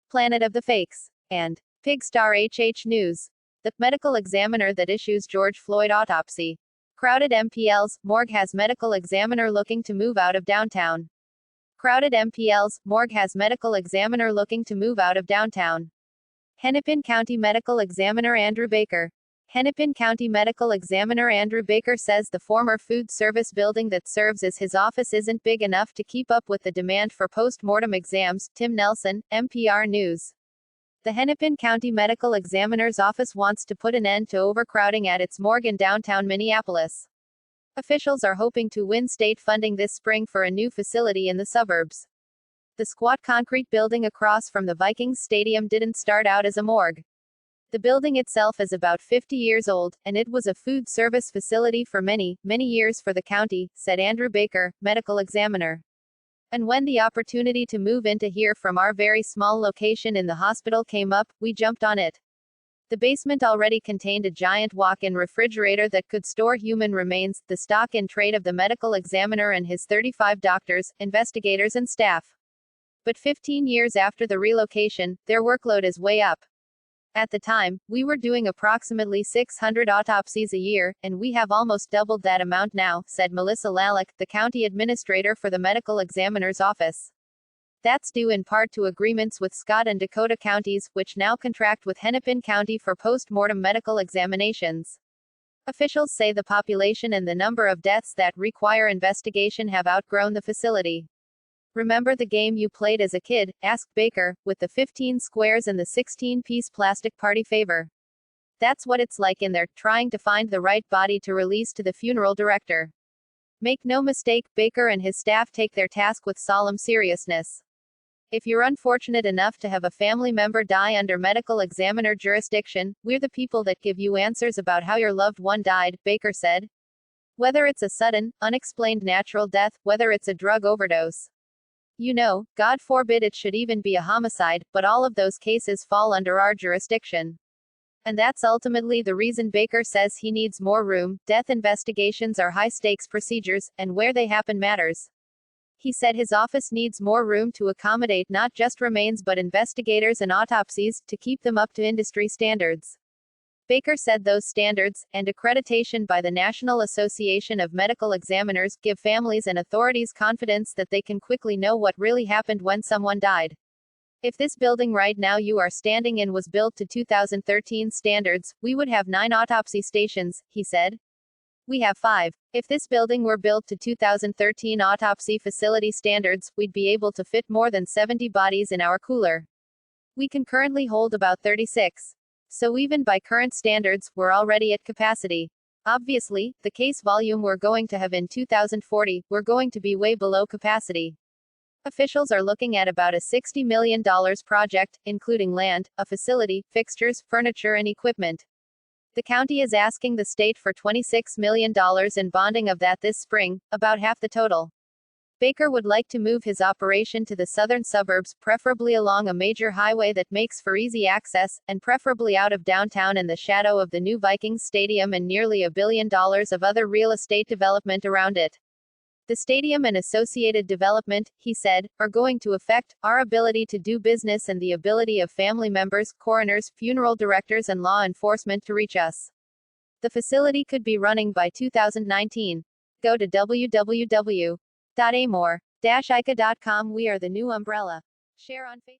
Planet of the Fakes, and Pigstar HH News. The Medical Examiner that issues George Floyd autopsy. Crowded MPL's morgue has medical examiner looking to move out of downtown. Crowded MPL's morgue has medical examiner looking to move out of downtown. Hennepin County Medical Examiner Andrew Baker. Hennepin County Medical Examiner Andrew Baker says the former food service building that serves as his office isn't big enough to keep up with the demand for post-mortem exams. Tim Nelson, NPR News. The Hennepin County Medical Examiner's office wants to put an end to overcrowding at its morgue in downtown Minneapolis. Officials are hoping to win state funding this spring for a new facility in the suburbs. The squat concrete building across from the Vikings Stadium didn't start out as a morgue. The building itself is about 50 years old, and it was a food service facility for many years for the county, said Andrew Baker, medical examiner. And when the opportunity to move into here from our very small location in the hospital came up, we jumped on it. The basement already contained a giant walk-in refrigerator that could store human remains, the stock in trade of the medical examiner and his 35 doctors, investigators and staff. But 15 years after the relocation, their workload is way up. At the time, we were doing approximately 600 autopsies a year, and we have almost doubled that amount now, said Melissa Lalek, the county administrator for the medical examiner's office. That's due in part to agreements with Scott and Dakota counties, which now contract with Hennepin County for post-mortem medical examinations. Officials say the population and the number of deaths that require investigation have outgrown the facility. Remember the game you played as a kid? Asked Baker, with the 15 squares and the 16-piece plastic party favor. That's what it's like in there, trying to find the right body to release to the funeral director. Make no mistake, Baker and his staff take their task with solemn seriousness. If you're unfortunate enough to have a family member die under medical examiner jurisdiction, we're the people that give you answers about how your loved one died, Baker said. Whether it's a sudden, unexplained natural death, whether it's a drug overdose. You know, God forbid it should even be a homicide, but all of those cases fall under our jurisdiction. And that's ultimately the reason Baker says he needs more room. Death investigations are high-stakes procedures, and where they happen matters. He said his office needs more room to accommodate not just remains but investigators and autopsies, to keep them up to industry standards. Baker said those standards, and accreditation by the National Association of Medical Examiners, give families and authorities confidence that they can quickly know what really happened when someone died. If this building right now you are standing in was built to 2013 standards, we would have 9 autopsy stations, he said. We have 5. If this building were built to 2013 autopsy facility standards, we'd be able to fit more than 70 bodies in our cooler. We can currently hold about 36. So even by current standards, we're already at capacity. Obviously, the case volume we're going to have in 2040, we're going to be way below capacity. Officials are looking at about a $60 million project, including land, a facility, fixtures, furniture and equipment. The county is asking the state for $26 million in bonding of that this spring, about half the total. Baker would like to move his operation to the southern suburbs, preferably along a major highway that makes for easy access, and preferably out of downtown in the shadow of the new Vikings Stadium and nearly $1 billion of other real estate development around it. The stadium and associated development, he said, are going to affect our ability to do business and the ability of family members, coroners, funeral directors and law enforcement to reach us. The facility could be running by 2019. Go to www.amor-ica.com. We are the new umbrella. Share on Facebook.